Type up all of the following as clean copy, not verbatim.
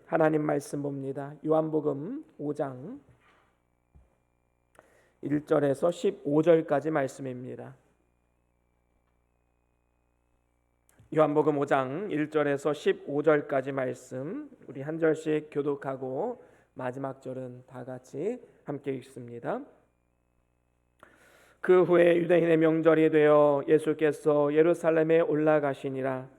하나님 말씀 봅니다. 요한복음 5장 1절에서 15절까지 말씀입니다. 요한복음 5장 1절에서 15절까지 말씀, 우리 한 절씩 교독하고 마지막 절은 다 같이 함께 읽습니다. 그 후에 유대인의 명절이 되어 예수께서 예루살렘에 올라가시니라.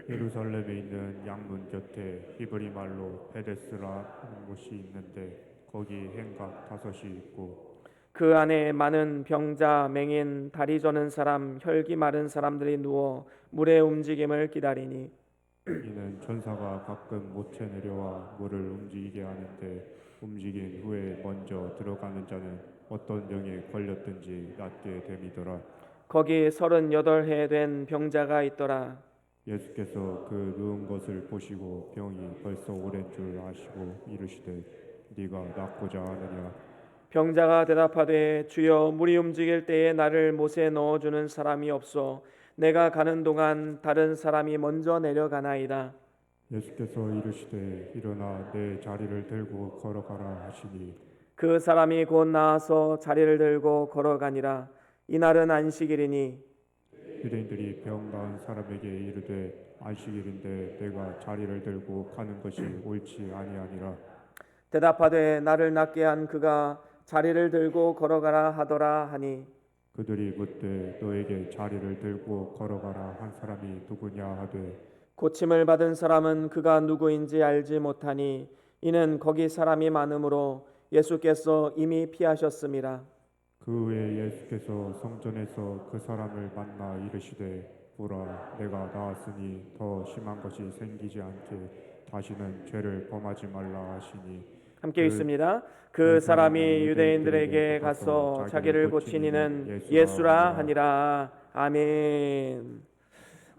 예루살렘에 있는 양문 곁에 히브리 말로 베데스라 하는 곳이 있는데 거기 행각 5이 있고 그 안에 많은 병자, 맹인, 다리 저는 사람, 혈기 마른 사람들이 누워 물의 움직임을 기다리니 이는 천사가 가끔 못에 내려와 물을 움직이게 하는데 움직인 후에 먼저 들어가는 자는 어떤 병에 걸렸든지 낫게 됨이더라. 거기 38해 된 병자가 있더라. 예수께서 그 누운 것을 보시고 병이 벌써 오랜 줄 아시고 이르시되 네가 낫고자 하느냐. 병자가 대답하되 주여 물이 움직일 때에 나를 못에 넣어주는 사람이 없어 내가 가는 동안 다른 사람이 먼저 내려가나이다. 예수께서 이르시되 일어나 내 자리를 들고 걸어가라 하시니 그 사람이 곧 나와서 자리를 들고 걸어가니라. 이날은 안식일이니 유대인들이 병 나은 사람에게 이르되 안식일인데 내가 자리를 들고 가는 것이 옳지 아니하니라. 대답하되 나를 낫게 한 그가 자리를 들고 걸어가라 하더라 하니 그들이 묻되 너에게 자리를 들고 걸어가라 한 사람이 누구냐 하되 고침을 받은 사람은 그가 누구인지 알지 못하니 이는 거기 사람이 많으므로 예수께서 이미 피하셨음이라. 그 후에 예수께서 성전에서 그 사람을 만나 이르시되 보라 내가 나았으니 더 심한 것이 생기지 않게 다시는 죄를 범하지 말라 하시니 함께 읽습니다. 그 사람이 유대인들에게 가서 자기를 고친 이는 예수라 하니라. 아멘.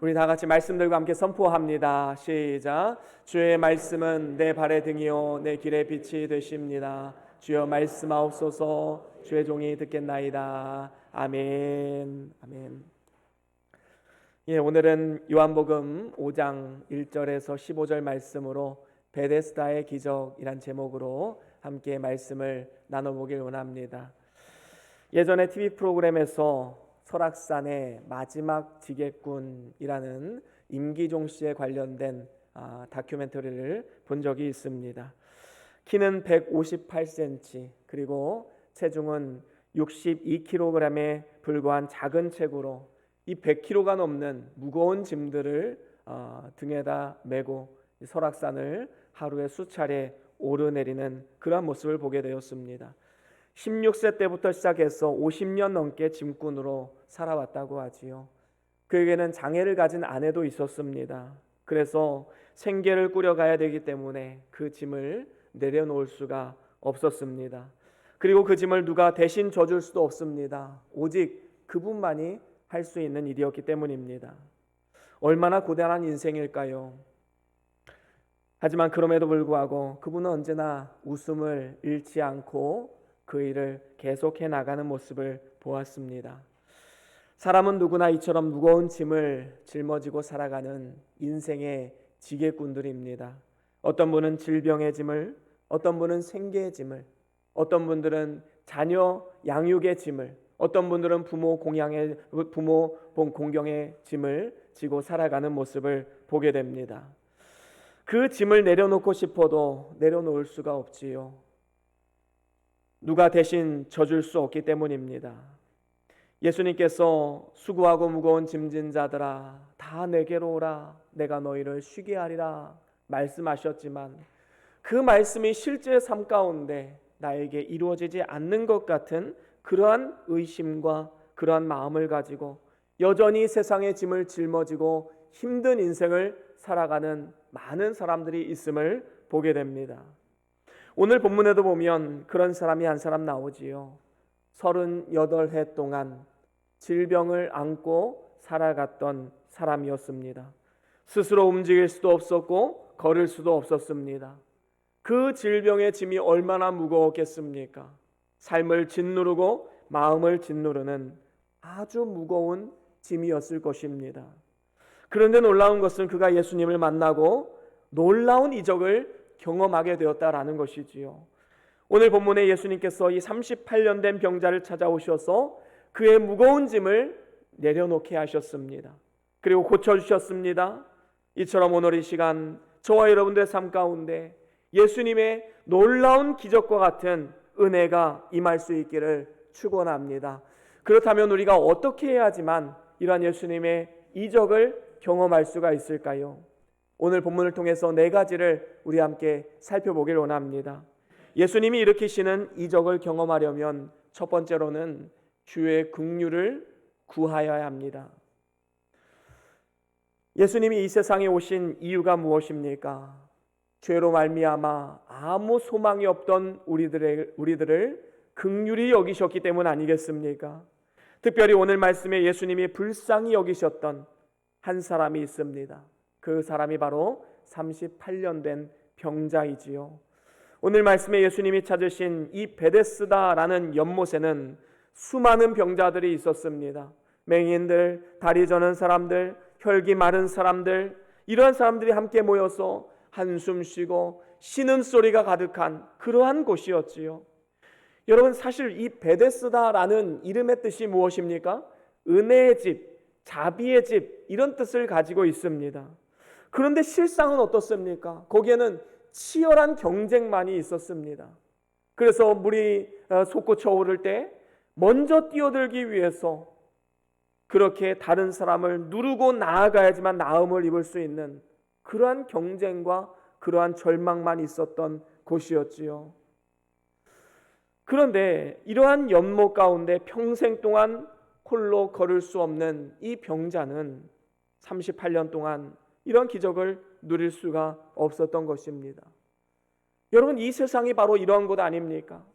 우리 다 같이 말씀 들고 함께 선포합니다. 시작. 주의 말씀은 내 발의 등이요 내 길의 빛이 되십니다. 주여 말씀하옵소서. 주의 종이 듣겠나이다. 아멘. 아멘. 예, 오늘은 요한복음 5장 1절에서 15절 말씀으로 베데스다의 기적이란 제목으로 함께 말씀을 나눠보길 원합니다. 예전에 TV 프로그램에서 설악산의 마지막 지게꾼이라는 임기종 씨에 관련된 다큐멘터리를 본 적이 있습니다. 키는 158cm 그리고 체중은 62kg에 불과한 작은 체구로 이 100kg가 넘는 무거운 짐들을 등에다 메고 설악산을 하루에 수차례 오르내리는 그러한 모습을 보게 되었습니다. 16세 때부터 시작해서 50년 넘게 짐꾼으로 살아왔다고 하지요. 그에게는 장애를 가진 아내도 있었습니다. 그래서 생계를 꾸려가야 되기 때문에 그 짐을 내려놓을 수가 없었습니다. 그리고 그 짐을 누가 대신 져줄 수도 없습니다. 오직 그분만이 할 수 있는 일이었기 때문입니다. 얼마나 고단한 인생일까요? 하지만 그럼에도 불구하고 그분은 언제나 웃음을 잃지 않고 그 일을 계속해 나가는 모습을 보았습니다. 사람은 누구나 이처럼 무거운 짐을 짊어지고 살아가는 인생의 지게꾼들입니다. 어떤 분은 질병의 짐을, 어떤 분은 생계의 짐을, 어떤 분들은 자녀 양육의 짐을, 어떤 분들은 부모 공경의 짐을 지고 살아가는 모습을 보게 됩니다. 그 짐을 내려놓고 싶어도 내려놓을 수가 없지요. 누가 대신 져줄 수 없기 때문입니다. 예수님께서 수고하고 무거운 짐진 자들아 다 내게로 오라 내가 너희를 쉬게 하리라 말씀하셨지만 그 말씀이 실제 삶 가운데 나에게 이루어지지 않는 것 같은 그러한 의심과 그러한 마음을 가지고 여전히 세상의 짐을 짊어지고 힘든 인생을 살아가는 많은 사람들이 있음을 보게 됩니다. 오늘 본문에도 보면 그런 사람이 한 사람 나오지요. 38해 동안 질병을 안고 살아갔던 사람이었습니다. 스스로 움직일 수도 없었고 걸을 수도 없었습니다. 그 질병의 짐이 얼마나 무거웠겠습니까? 삶을 짓누르고 마음을 짓누르는 아주 무거운 짐이었을 것입니다. 그런데 놀라운 것은 그가 예수님을 만나고 놀라운 이적을 경험하게 되었다라는 것이지요. 오늘 본문에 예수님께서 이 38년 된 병자를 찾아오셔서 그의 무거운 짐을 내려놓게 하셨습니다. 그리고 고쳐주셨습니다. 이처럼 오늘 이 시간 저와 여러분들의 삶 가운데 예수님의 놀라운 기적과 같은 은혜가 임할 수 있기를 축원합니다. 그렇다면 우리가 어떻게 해야지만 이러한 예수님의 이적을 경험할 수가 있을까요? 오늘 본문을 통해서 네 가지를 우리 함께 살펴보길 원합니다. 예수님이 일으키시는 이적을 경험하려면 첫 번째로는 주의 긍휼을 구하여야 합니다. 예수님이 이 세상에 오신 이유가 무엇입니까? 죄로 말미암아 아무 소망이 없던 우리들을 긍휼히 여기셨기 때문 아니겠습니까? 특별히 오늘 말씀에 예수님이 불쌍히 여기셨던 한 사람이 있습니다. 그 사람이 바로 38년 된 병자이지요. 오늘 말씀에 예수님이 찾으신 이 베데스다라는 연못에는 수많은 병자들이 있었습니다. 맹인들, 다리 저는 사람들, 혈기 마른 사람들, 이러한 사람들이 함께 모여서 한숨 쉬고 신음소리가 가득한 그러한 곳이었지요. 여러분, 사실 이 베데스다라는 이름의 뜻이 무엇입니까? 은혜의 집, 자비의 집, 이런 뜻을 가지고 있습니다. 그런데 실상은 어떻습니까? 거기에는 치열한 경쟁만이 있었습니다. 그래서 물이 솟구쳐 오를 때 먼저 뛰어들기 위해서 그렇게 다른 사람을 누르고 나아가야지만 나음을 입을 수 있는 그러한 경쟁과 그러한 절망만 있었던 곳이었지요. 그런데 이러한 연못 가운데 평생 동안 홀로 걸을 수 없는 이 병자는 38년 동안 이런 기적을 누릴 수가 없었던 것입니다. 여러분, 이 세상이 바로 이런 곳 아닙니까?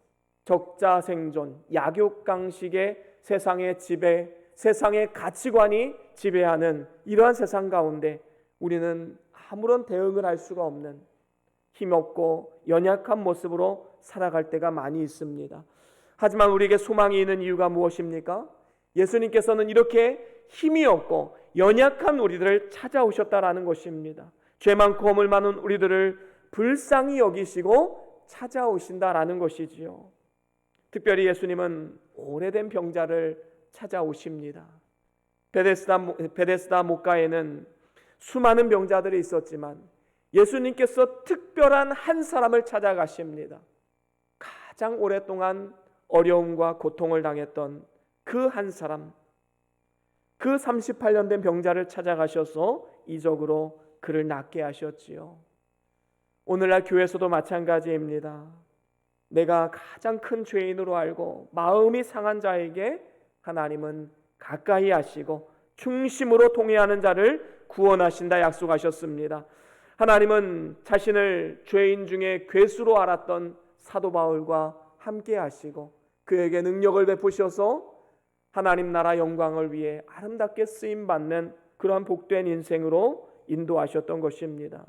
적자생존, 약육강식의 세상의 지배, 세상의 가치관이 지배하는 이러한 세상 가운데 우리는 아무런 대응을 할 수가 없는 힘없고 연약한 모습으로 살아갈 때가 많이 있습니다. 하지만 우리에게 소망이 있는 이유가 무엇입니까? 예수님께서는 이렇게 힘이 없고 연약한 우리들을 찾아오셨다라는 것입니다. 죄 많고 허물 많은 우리들을 불쌍히 여기시고 찾아오신다라는 것이지요. 특별히 예수님은 오래된 병자를 찾아오십니다. 베데스다 못가에는 수많은 병자들이 있었지만 예수님께서 특별한 한 사람을 찾아가십니다. 가장 오랫동안 어려움과 고통을 당했던 그 한 사람, 그 38년 된 병자를 찾아가셔서 이적으로 그를 낫게 하셨지요. 오늘날 교회에서도 마찬가지입니다. 내가 가장 큰 죄인으로 알고 마음이 상한 자에게 하나님은 가까이 하시고 중심으로 통회하는 자를 구원하신다 약속하셨습니다. 하나님은 자신을 죄인 중에 괴수로 알았던 사도 바울과 함께 하시고 그에게 능력을 베푸셔서 하나님 나라 영광을 위해 아름답게 쓰임받는 그러한 복된 인생으로 인도하셨던 것입니다.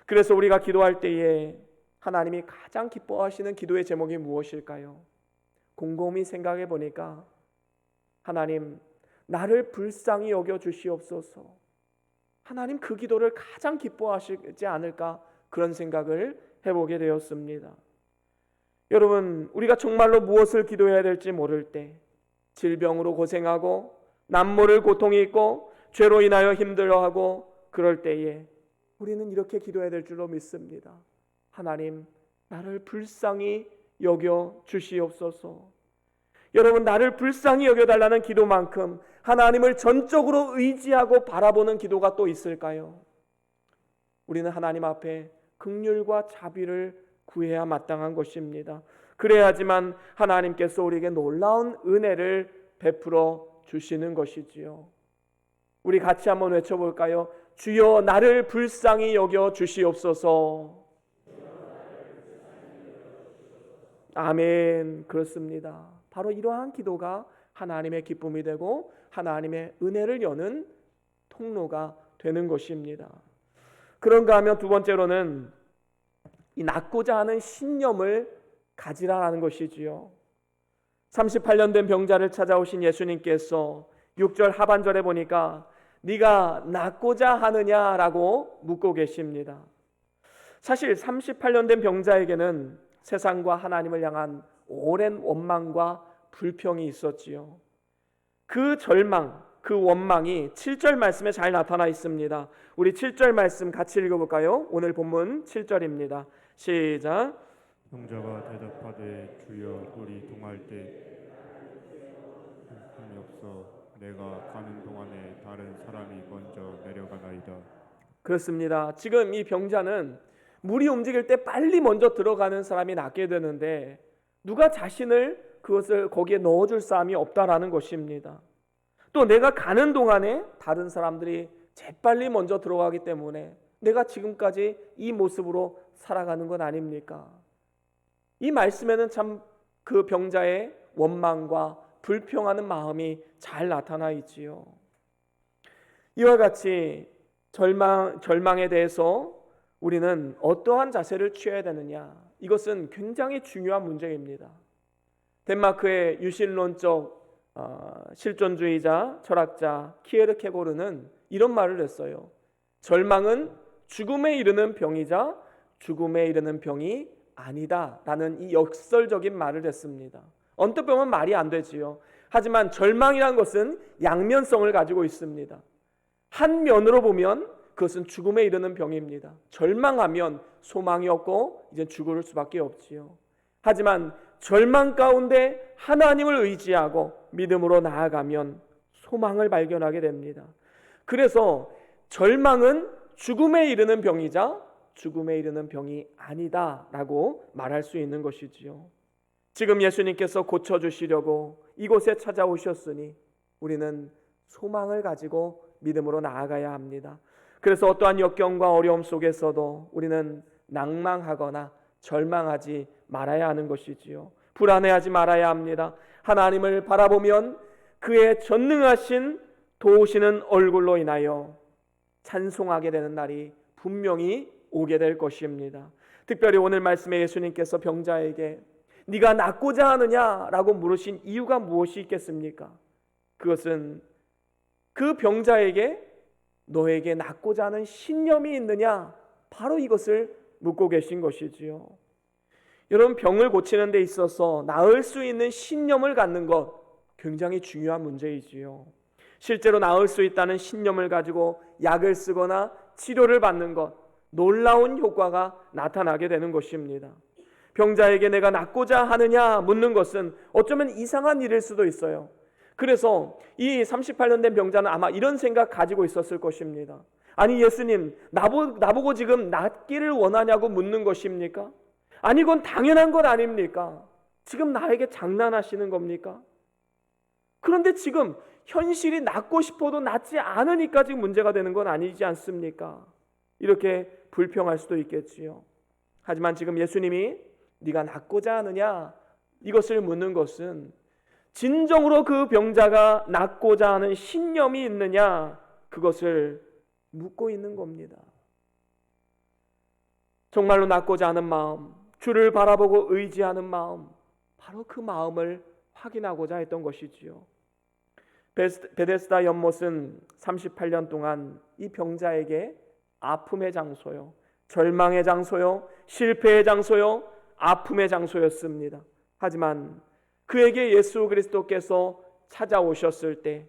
그래서 우리가 기도할 때에 하나님이 가장 기뻐하시는 기도의 제목이 무엇일까요? 곰곰이 생각해 보니까 하나님, 나를 불쌍히 여겨 주시옵소서. 하나님, 그 기도를 가장 기뻐하시지 않을까 그런 생각을 해보게 되었습니다. 여러분, 우리가 정말로 무엇을 기도해야 될지 모를 때, 질병으로 고생하고 남모를 고통이 있고 죄로 인하여 힘들어하고 그럴 때에 우리는 이렇게 기도해야 될 줄로 믿습니다. 하나님, 나를 불쌍히 여겨 주시옵소서. 여러분, 나를 불쌍히 여겨달라는 기도만큼 하나님을 전적으로 의지하고 바라보는 기도가 또 있을까요? 우리는 하나님 앞에 긍휼과 자비를 구해야 마땅한 것입니다. 그래야지만 하나님께서 우리에게 놀라운 은혜를 베풀어 주시는 것이지요. 우리 같이 한번 외쳐볼까요? 주여, 나를 불쌍히 여겨 주시옵소서. 아멘. 그렇습니다. 바로 이러한 기도가 하나님의 기쁨이 되고 하나님의 은혜를 여는 통로가 되는 것입니다. 그런가 하면 두 번째로는 이 낫고자 하는 신념을 가지라라는 것이지요. 38년 된 병자를 찾아오신 예수님께서 6절 하반절에 보니까 네가 낫고자 하느냐라고 묻고 계십니다. 사실 38년 된 병자에게는 세상과 하나님을 향한 오랜 원망과 불평이 있었지요. 그 절망, 그 원망이 7절 말씀에 잘 나타나 있습니다. 우리 7절 말씀 같이 읽어볼까요? 오늘 본문 7절입니다. 시작. 병자가 대답하되 주여 우리 동할 때 흠이 없어 내가 가는 동안에 다른 사람이 먼저 내려가나이다. 그렇습니다. 지금 이 병자는 물이 움직일 때 빨리 먼저 들어가는 사람이 낫게 되는데 누가 자신을 그것을 거기에 넣어줄 사람이 없다라는 것입니다. 또 내가 가는 동안에 다른 사람들이 재빨리 먼저 들어가기 때문에 내가 지금까지 이 모습으로 살아가는 건 아닙니까? 이 말씀에는 참 그 병자의 원망과 불평하는 마음이 잘 나타나 있지요. 이와 같이 절망에 대해서 우리는 어떠한 자세를 취해야 되느냐, 이것은 굉장히 중요한 문제입니다. 덴마크의 유신론적 실존주의자 철학자 키에르케고르는 이런 말을 했어요. 절망은 죽음에 이르는 병이자 죽음에 이르는 병이 아니다 라는 이 역설적인 말을 했습니다. 언뜻 보면 말이 안 되지요. 하지만 절망이란 것은 양면성을 가지고 있습니다. 한 면으로 보면 그것은 죽음에 이르는 병입니다. 절망하면 소망이 없고 이제 죽을 수밖에 없지요. 하지만 절망 가운데 하나님을 의지하고 믿음으로 나아가면 소망을 발견하게 됩니다. 그래서 절망은 죽음에 이르는 병이자 죽음에 이르는 병이 아니다 라고 말할 수 있는 것이지요. 지금 예수님께서 고쳐주시려고 이곳에 찾아오셨으니 우리는 소망을 가지고 믿음으로 나아가야 합니다. 그래서 어떠한 역경과 어려움 속에서도 우리는 낭망하거나 절망하지 말아야 하는 것이지요. 불안해하지 말아야 합니다. 하나님을 바라보면 그의 전능하신 도우시는 얼굴로 인하여 찬송하게 되는 날이 분명히 오게 될 것입니다. 특별히 오늘 말씀에 예수님께서 병자에게 네가 낫고자 하느냐라고 물으신 이유가 무엇이 있겠습니까? 그것은 그 병자에게 너에게 낫고자 하는 신념이 있느냐, 바로 이것을 묻고 계신 것이지요. 여러분, 병을 고치는 데 있어서 나을 수 있는 신념을 갖는 것 굉장히 중요한 문제이지요. 실제로 나을 수 있다는 신념을 가지고 약을 쓰거나 치료를 받는 것, 놀라운 효과가 나타나게 되는 것입니다. 병자에게 내가 낫고자 하느냐 묻는 것은 어쩌면 이상한 일일 수도 있어요. 그래서 이 38년 된 병자는 아마 이런 생각 가지고 있었을 것입니다. 아니 예수님, 나보고 지금 낫기를 원하냐고 묻는 것입니까? 아니 이건 당연한 것 아닙니까? 지금 나에게 장난하시는 겁니까? 그런데 지금 현실이 낫고 싶어도 낫지 않으니까 지금 문제가 되는 건 아니지 않습니까? 이렇게 불평할 수도 있겠지요. 하지만 지금 예수님이 네가 낫고자 하느냐 이것을 묻는 것은 진정으로 그 병자가 낫고자 하는 신념이 있느냐, 그것을 묻고 있는 겁니다. 정말로 낫고자 하는 마음, 주를 바라보고 의지하는 마음, 바로 그 마음을 확인하고자 했던 것이지요. 베데스다 연못은 38년 동안 이 병자에게 아픔의 장소요, 절망의 장소요, 실패의 장소요, 아픔의 장소였습니다. 하지만 그에게 예수 그리스도께서 찾아오셨을 때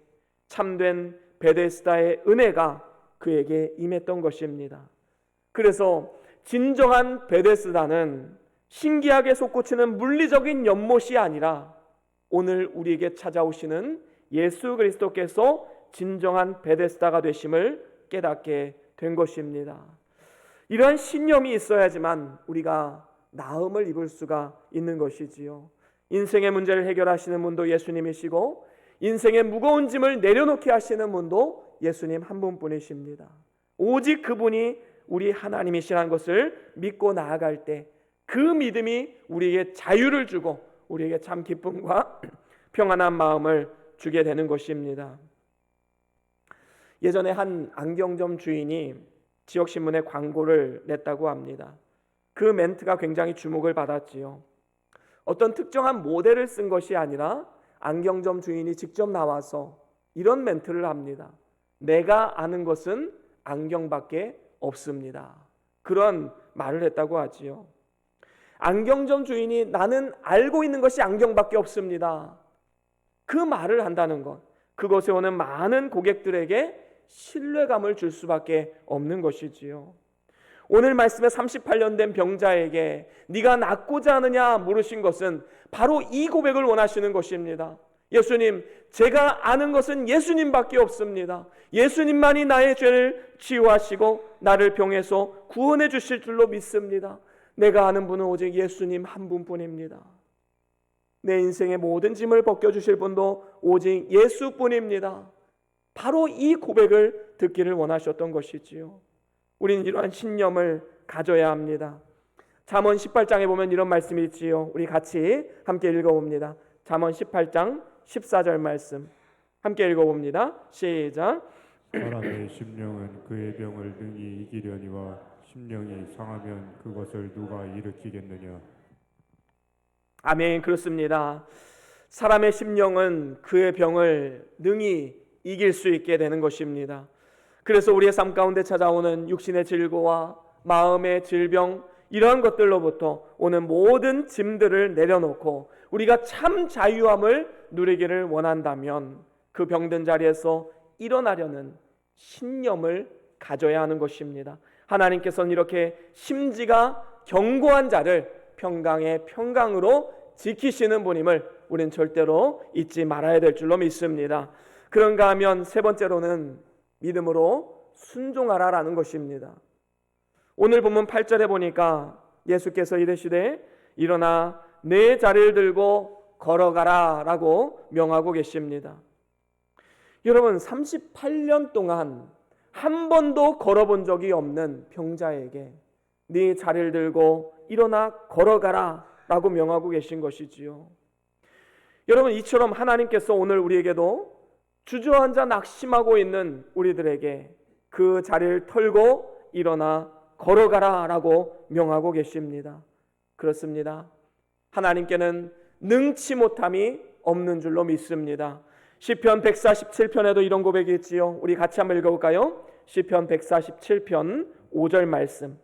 참된 베데스다의 은혜가 그에게 임했던 것입니다. 그래서 진정한 베데스다는 신기하게 솟구치는 물리적인 연못이 아니라 오늘 우리에게 찾아오시는 예수 그리스도께서 진정한 베데스다가 되심을 깨닫게 된 것입니다. 이러한 신념이 있어야지만 우리가 나음을 입을 수가 있는 것이지요. 인생의 문제를 해결하시는 분도 예수님이시고 인생의 무거운 짐을 내려놓게 하시는 분도 예수님 한 분뿐이십니다. 오직 그분이 우리 하나님이시라는 것을 믿고 나아갈 때 그 믿음이 우리에게 자유를 주고 우리에게 참 기쁨과 평안한 마음을 주게 되는 것입니다. 예전에 한 안경점 주인이 지역신문에 광고를 냈다고 합니다. 그 멘트가 굉장히 주목을 받았지요. 어떤 특정한 모델을 쓴 것이 아니라 안경점 주인이 직접 나와서 이런 멘트를 합니다. 내가 아는 것은 안경밖에 없습니다. 그런 말을 했다고 하지요. 안경점 주인이 나는 알고 있는 것이 안경밖에 없습니다. 그 말을 한다는 것, 그곳에 오는 많은 고객들에게 신뢰감을 줄 수밖에 없는 것이지요. 오늘 말씀에 38년 된 병자에게 네가 낫고자 하느냐 물으신 것은 바로 이 고백을 원하시는 것입니다. 예수님, 제가 아는 것은 예수님밖에 없습니다. 예수님만이 나의 죄를 치유하시고 나를 병에서 구원해 주실 줄로 믿습니다. 내가 아는 분은 오직 예수님 한 분뿐입니다. 내 인생의 모든 짐을 벗겨주실 분도 오직 예수뿐입니다. 바로 이 고백을 듣기를 원하셨던 것이지요. 우리는 이러한 신념을 가져야 합니다. 잠언 18장에 보면 이런 말씀이 있지요. 우리 같이 함께 읽어봅니다. 잠언 18장 14절 말씀 함께 읽어봅니다. 시작. 사람의 심령은 그의 병을 능히 이기려니와 심령이 상하면 그것을 누가 일으키겠느냐. 아멘. 그렇습니다. 사람의 심령은 그의 병을 능히 이길 수 있게 되는 것입니다. 그래서 우리의 삶 가운데 찾아오는 육신의 질고와 마음의 질병, 이러한 것들로부터 오는 모든 짐들을 내려놓고 우리가 참 자유함을 누리기를 원한다면 그 병든 자리에서 일어나려는 신념을 가져야 하는 것입니다. 하나님께서는 이렇게 심지가 견고한 자를 평강의 평강으로 지키시는 분임을 우린 절대로 잊지 말아야 될 줄로 믿습니다. 그런가 하면 세 번째로는 믿음으로 순종하라라는 것입니다. 오늘 본문 8절에 보니까 예수께서 이르시되 일어나 내 자리를 들고 걸어가라 라고 명하고 계십니다. 여러분, 38년 동안 한 번도 걸어본 적이 없는 병자에게 네 자리를 들고 일어나 걸어가라 라고 명하고 계신 것이지요. 여러분, 이처럼 하나님께서 오늘 우리에게도 주저앉아 낙심하고 있는 우리들에게 그 자리를 털고 일어나 걸어가라 라고 명하고 계십니다. 그렇습니다. 하나님께는 능치 못함이 없는 줄로 믿습니다. 시편 147편에도 이런 고백이 있지요. 우리 같이 한번 읽어볼까요? 시편 147편 5절 말씀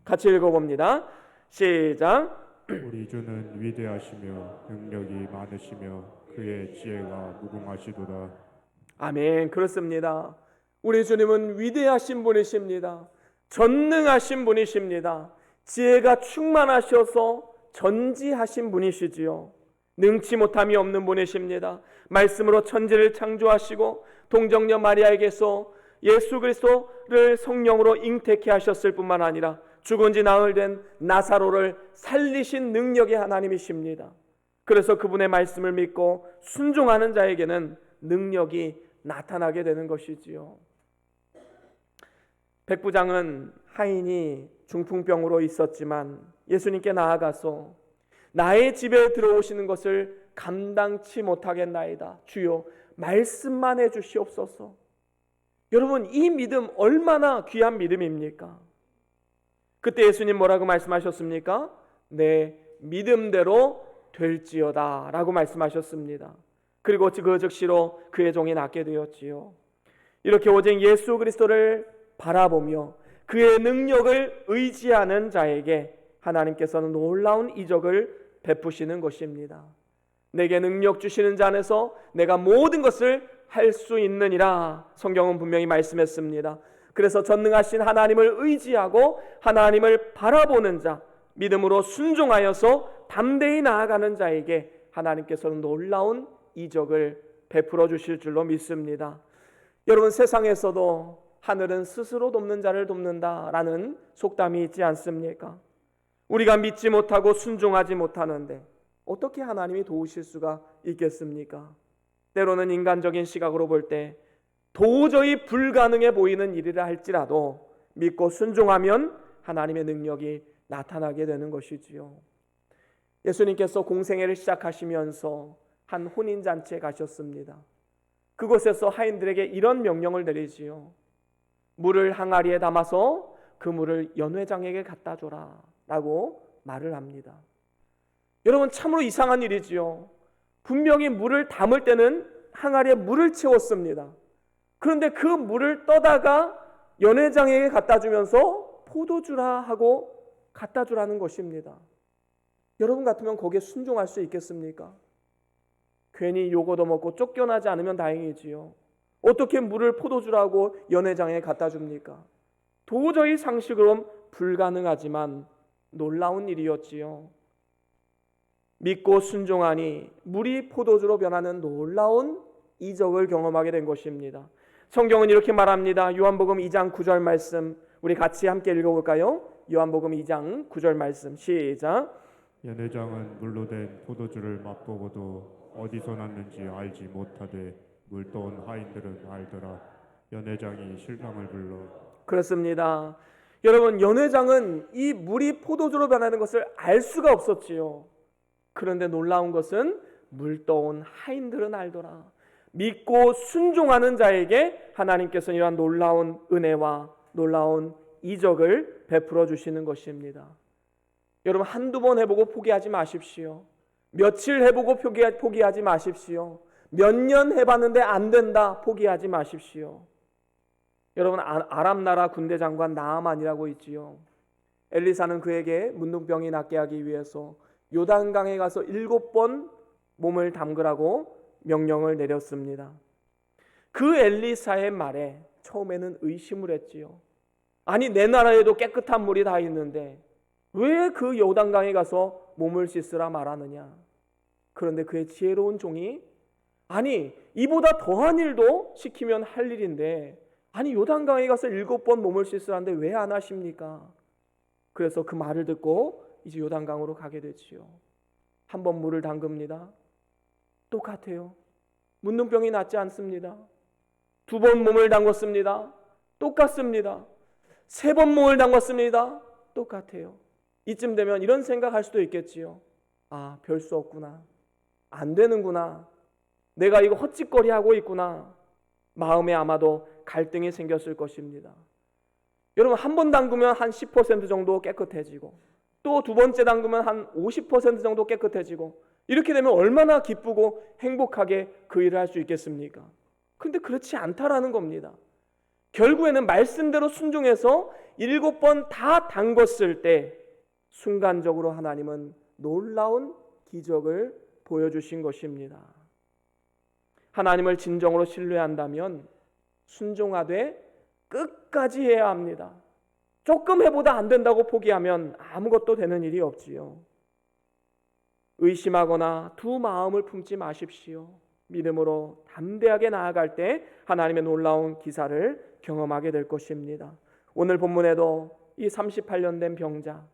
같이 읽어봅니다. 시작. 우리 주는 위대하시며 능력이 많으시며 그의 지혜가 무궁하시도다. 아멘. 그렇습니다. 우리 주님은 위대하신 분이십니다. 전능하신 분이십니다. 지혜가 충만하셔서 전지하신 분이시지요. 능치 못함이 없는 분이십니다. 말씀으로 천지를 창조하시고 동정녀 마리아에게서 예수 그리스도를 성령으로 잉태케 하셨을 뿐만 아니라 죽은 지 나흘 된 나사로를 살리신 능력의 하나님이십니다. 그래서 그분의 말씀을 믿고 순종하는 자에게는 능력이 나타나게 되는 것이지요. 백부장은 하인이 중풍병으로 있었지만 예수님께 나아가서 나의 집에 들어오시는 것을 감당치 못하겠나이다. 주여, 말씀만 해주시옵소서. 여러분, 이 믿음 얼마나 귀한 믿음입니까? 그때 예수님 뭐라고 말씀하셨습니까? 내 믿음대로 될지어다 라고 말씀하셨습니다. 그리고 그 즉시로 그의 종이 낫게 되었지요. 이렇게 오직 예수 그리스도를 바라보며 그의 능력을 의지하는 자에게 하나님께서는 놀라운 이적을 베푸시는 것입니다. 내게 능력 주시는 자 안에서 내가 모든 것을 할 수 있느니라 성경은 분명히 말씀했습니다. 그래서 전능하신 하나님을 의지하고 하나님을 바라보는 자, 믿음으로 순종하여서 담대히 나아가는 자에게 하나님께서는 놀라운 이적을 베풀어 주실 줄로 믿습니다. 여러분, 세상에서도 하늘은 스스로 돕는 자를 돕는다라는 속담이 있지 않습니까? 우리가 믿지 못하고 순종하지 못하는데 어떻게 하나님이 도우실 수가 있겠습니까? 때로는 인간적인 시각으로 볼 때 도저히 불가능해 보이는 일이라 할지라도 믿고 순종하면 하나님의 능력이 나타나게 되는 것이지요. 예수님께서 공생애를 시작하시면서 한 혼인잔치에 가셨습니다. 그곳에서 하인들에게 이런 명령을 내리지요. 물을 항아리에 담아서 그 물을 연회장에게 갖다 줘라 라고 말을 합니다. 여러분, 참으로 이상한 일이지요. 분명히 물을 담을 때는 항아리에 물을 채웠습니다. 그런데 그 물을 떠다가 연회장에게 갖다 주면서 포도주라 하고 갖다 주라는 것입니다. 여러분 같으면 거기에 순종할 수 있겠습니까? 괜히 욕 얻어먹고 쫓겨나지 않으면 다행이지요. 어떻게 물을 포도주라고 연회장에 갖다 줍니까? 도저히 상식으로는 불가능하지만 놀라운 일이었지요. 믿고 순종하니 물이 포도주로 변하는 놀라운 이적을 경험하게 된 것입니다. 성경은 이렇게 말합니다. 요한복음 2장 9절 말씀 우리 같이 함께 읽어볼까요? 요한복음 2장 9절 말씀 시작. 연회장은 물로 된 포도주를 맛보고도 어디서 났는지 알지 못하되 물떠온 하인들은 알더라. 연회장이 신랑을 불러. 그렇습니다. 여러분, 연회장은 이 물이 포도주로 변하는 것을 알 수가 없었지요. 그런데 놀라운 것은 물떠온 하인들은 알더라. 믿고 순종하는 자에게 하나님께서는 이러한 놀라운 은혜와 놀라운 이적을 베풀어 주시는 것입니다. 여러분, 한두 번 해보고 포기하지 마십시오. 며칠 해보고 포기하지 마십시오. 몇 년 해봤는데 안 된다 포기하지 마십시오. 여러분, 아람 나라 군대 장관 나아만이라고 있지요. 엘리사는 그에게 문둥병이 낫게 하기 위해서 요단강에 가서 7번 몸을 담그라고 명령을 내렸습니다. 그 엘리사의 말에 처음에는 의심을 했지요. 아니, 내 나라에도 깨끗한 물이 다 있는데 왜 그 요단강에 가서 몸을 씻으라 말하느냐. 그런데 그의 지혜로운 종이 아니, 이보다 더한 일도 시키면 할 일인데 아니, 요단강에 가서 7번 몸을 씻으라는데 왜 안 하십니까? 그래서 그 말을 듣고 이제 요단강으로 가게 되지요. 한 번 물을 담급니다. 똑같아요. 문둥병이 낫지 않습니다. 2번 몸을 담궜습니다. 똑같습니다. 3번 몸을 담궜습니다. 똑같아요. 이쯤 되면 이런 생각할 수도 있겠지요. 아, 별 수 없구나. 안 되는구나. 내가 이거 헛짓거리 하고 있구나. 마음에 아마도 갈등이 생겼을 것입니다. 여러분, 한 번 담그면 한 10% 정도 깨끗해지고 또 2번째 담그면 한 50% 정도 깨끗해지고 이렇게 되면 얼마나 기쁘고 행복하게 그 일을 할 수 있겠습니까? 그런데 그렇지 않다라는 겁니다. 결국에는 말씀대로 순종해서 7번 다 담궜을 때 순간적으로 하나님은 놀라운 기적을 보여주신 것입니다. 하나님을 진정으로 신뢰한다면 순종하되 끝까지 해야 합니다. 조금 해보다 안 된다고 포기하면 아무것도 되는 일이 없지요. 의심하거나 두 마음을 품지 마십시오. 믿음으로 담대하게 나아갈 때 하나님의 놀라운 기사를 경험하게 될 것입니다. 오늘 본문에도 이 38년 된 병자,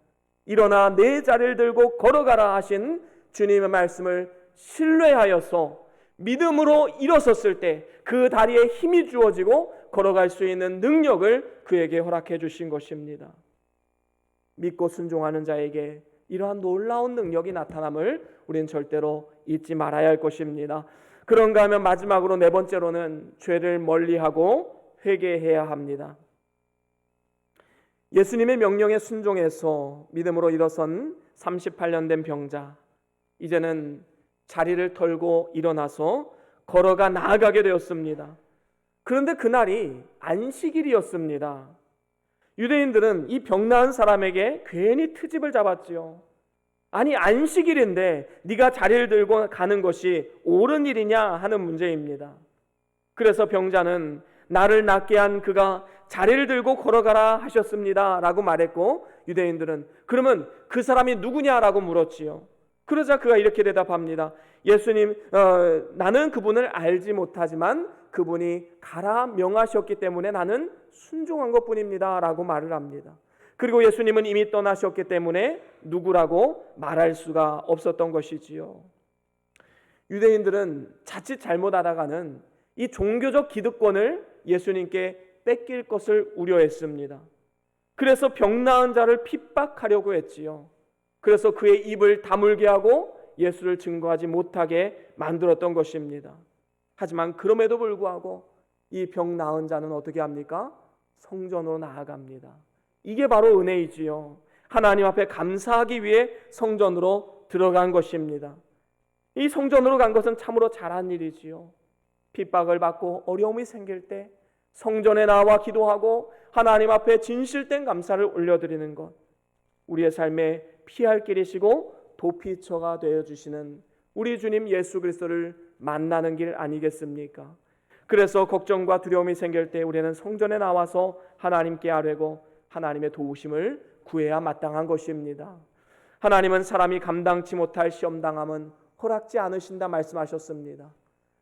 일어나 내 자리를 들고 걸어가라 하신 주님의 말씀을 신뢰하여서 믿음으로 일어섰을 때 그 다리에 힘이 주어지고 걸어갈 수 있는 능력을 그에게 허락해 주신 것입니다. 믿고 순종하는 자에게 이러한 놀라운 능력이 나타남을 우리는 절대로 잊지 말아야 할 것입니다. 그런가 하면 마지막으로 4번째로는 죄를 멀리하고 회개해야 합니다. 예수님의 명령에 순종해서 믿음으로 일어선 38년 된 병자, 이제는 자리를 털고 일어나서 걸어가 나아가게 되었습니다. 그런데 그날이 안식일이었습니다. 유대인들은 이 병 나은 사람에게 괜히 트집을 잡았지요. 아니, 안식일인데 네가 자리를 들고 가는 것이 옳은 일이냐 하는 문제입니다. 그래서 병자는 나를 낫게 한 그가 자리를 들고 걸어가라 하셨습니다 라고 말했고, 유대인들은 그러면 그 사람이 누구냐라고 물었지요. 그러자 그가 이렇게 대답합니다. 예수님, 나는 그분을 알지 못하지만 그분이 가라 명하셨기 때문에 나는 순종한 것뿐입니다 라고 말을 합니다. 그리고 예수님은 이미 떠나셨기 때문에 누구라고 말할 수가 없었던 것이지요. 유대인들은 자칫 잘못하다가는 이 종교적 기득권을 예수님께 뺏길 것을 우려했습니다. 그래서 병 나은 자를 핍박하려고 했지요. 그래서 그의 입을 다물게 하고 예수를 증거하지 못하게 만들었던 것입니다. 하지만 그럼에도 불구하고 이 병 나은 자는 어떻게 합니까? 성전으로 나아갑니다. 이게 바로 은혜이지요. 하나님 앞에 감사하기 위해 성전으로 들어간 것입니다. 이 성전으로 간 것은 참으로 잘한 일이지요. 핍박을 받고 어려움이 생길 때 성전에 나와 기도하고 하나님 앞에 진실된 감사를 올려드리는 것, 우리의 삶에 피할 길이시고 도피처가 되어주시는 우리 주님 예수 그리스도를 만나는 길 아니겠습니까? 그래서 걱정과 두려움이 생길 때 우리는 성전에 나와서 하나님께 아뢰고 하나님의 도우심을 구해야 마땅한 것입니다. 하나님은 사람이 감당치 못할 시험당함은 허락지 않으신다 말씀하셨습니다.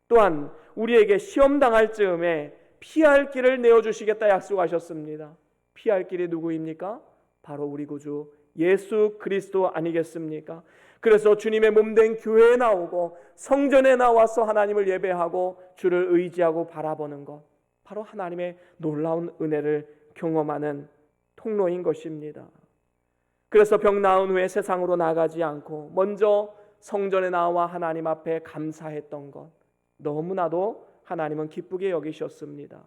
또한 우리에게 시험당할 즈음에 피할 길을 내어주시겠다 약속하셨습니다. 피할 길이 누구입니까? 바로 우리 구주 예수 그리스도 아니겠습니까? 그래서 주님의 몸된 교회에 나오고 성전에 나와서 하나님을 예배하고 주를 의지하고 바라보는 것, 바로 하나님의 놀라운 은혜를 경험하는 통로인 것입니다. 그래서 병 나은 후에 세상으로 나가지 않고 먼저 성전에 나와 하나님 앞에 감사했던 것, 너무나도 하나님은 기쁘게 여기셨습니다.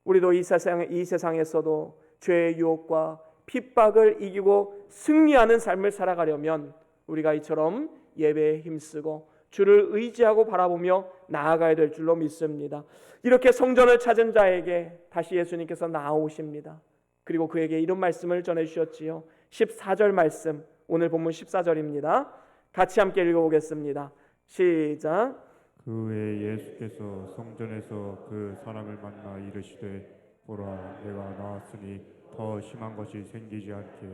우리도 이 세상에서도 죄의 유혹과 핍박을 이기고 승리하는 삶을 살아가려면 우리가 이처럼 예배에 힘쓰고 주를 의지하고 바라보며 나아가야 될 줄로 믿습니다. 이렇게 성전을 찾은 자에게 다시 예수님께서 나오십니다. 그리고 그에게 이런 말씀을 전해주셨지요. 14절 말씀, 오늘 본문 14절입니다. 같이 함께 읽어보겠습니다. 시작. 그 후에 예수께서 성전에서 그 사람을 만나 이르시되 보라 내가 나았으니 더 심한 것이 생기지 않게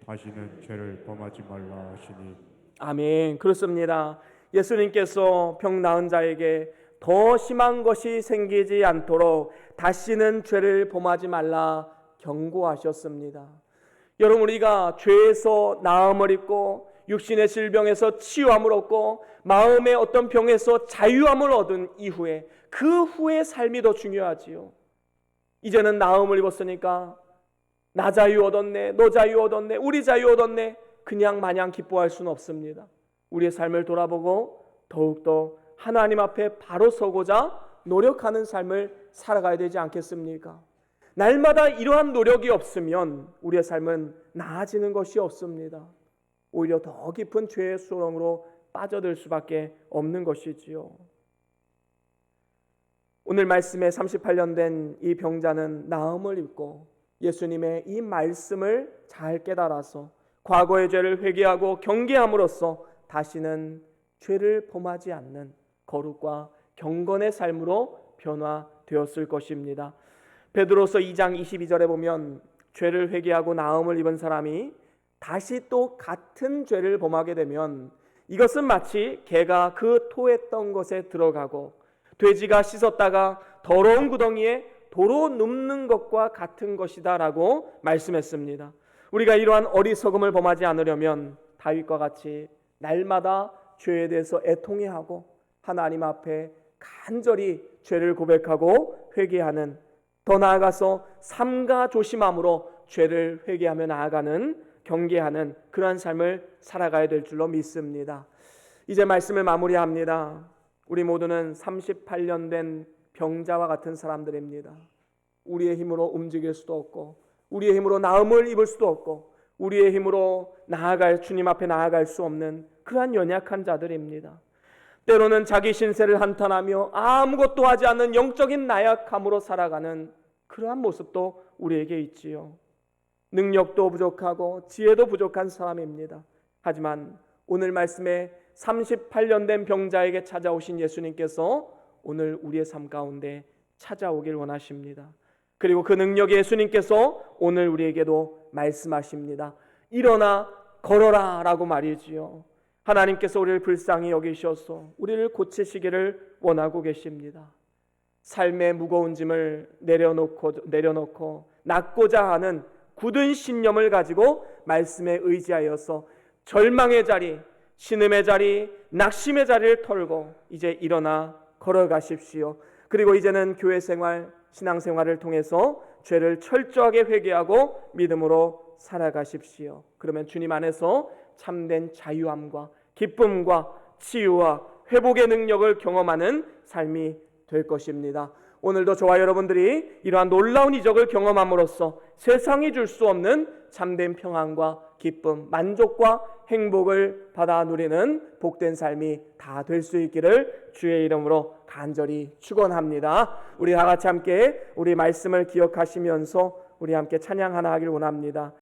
다시는 죄를 범하지 말라 하시니. 아멘. 그렇습니다. 예수님께서 병 나은 자에게 더 심한 것이 생기지 않도록 다시는 죄를 범하지 말라 경고하셨습니다. 여러분, 우리가 죄에서 나음을 입고 육신의 질병에서 치유함을 얻고 마음의 어떤 병에서 자유함을 얻은 이후에 그 후의 삶이 더 중요하지요. 이제는 나음을 입었으니까 나 자유 얻었네, 너 자유 얻었네, 우리 자유 얻었네, 그냥 마냥 기뻐할 수는 없습니다. 우리의 삶을 돌아보고 더욱더 하나님 앞에 바로 서고자 노력하는 삶을 살아가야 되지 않겠습니까? 날마다 이러한 노력이 없으면 우리의 삶은 나아지는 것이 없습니다. 오히려 더 깊은 죄의 수렁으로 빠져들 수밖에 없는 것이지요. 오늘 말씀에 38년 된 이 병자는 나음을 입고 예수님의 이 말씀을 잘 깨달아서 과거의 죄를 회개하고 경계함으로써 다시는 죄를 범하지 않는 거룩과 경건의 삶으로 변화되었을 것입니다. 베드로서 2장 22절에 보면 죄를 회개하고 나음을 입은 사람이 다시 또 같은 죄를 범하게 되면 이것은 마치 개가 그 토했던 것에 들어가고 돼지가 씻었다가 더러운 구덩이에 도로 눕는 것과 같은 것이다 라고 말씀했습니다. 우리가 이러한 어리석음을 범하지 않으려면 다윗과 같이 날마다 죄에 대해서 애통해하고 하나님 앞에 간절히 죄를 고백하고 회개하는, 더 나아가서 삼가 조심함으로 죄를 회개하며 나아가는, 경계하는 그러한 삶을 살아가야 될 줄로 믿습니다. 이제 말씀을 마무리합니다. 우리 모두는 38년 된 병자와 같은 사람들입니다. 우리의 힘으로 움직일 수도 없고 우리의 힘으로 나음을 입을 수도 없고 우리의 힘으로 주님 앞에 나아갈 수 없는 그러한 연약한 자들입니다. 때로는 자기 신세를 한탄하며 아무것도 하지 않는 영적인 나약함으로 살아가는 그러한 모습도 우리에게 있지요. 능력도 부족하고 지혜도 부족한 사람입니다. 하지만 오늘 말씀에 38년 된 병자에게 찾아오신 예수님께서 오늘 우리의 삶 가운데 찾아오길 원하십니다. 그리고 그 능력의 예수님께서 오늘 우리에게도 말씀하십니다. 일어나 걸어라 라고 말이지요. 하나님께서 우리를 불쌍히 여기셔서 우리를 고치시기를 원하고 계십니다. 삶의 무거운 짐을 내려놓고 낫고자 하는 굳은 신념을 가지고 말씀에 의지하여서 절망의 자리, 신음의 자리, 낙심의 자리를 털고 이제 일어나 걸어가십시오. 그리고 이제는 교회 생활, 신앙생활을 통해서 죄를 철저하게 회개하고 믿음으로 살아가십시오. 그러면 주님 안에서 참된 자유함과 기쁨과 치유와 회복의 능력을 경험하는 삶이 될 것입니다. 오늘도 저와 여러분들이 이러한 놀라운 이적을 경험함으로써 세상이 줄 수 없는 참된 평안과 기쁨, 만족과 행복을 받아 누리는 복된 삶이 다 될 수 있기를 주의 이름으로 간절히 축원합니다. 우리 다 같이 함께 우리 말씀을 기억하시면서 우리 함께 찬양하나 하길 원합니다.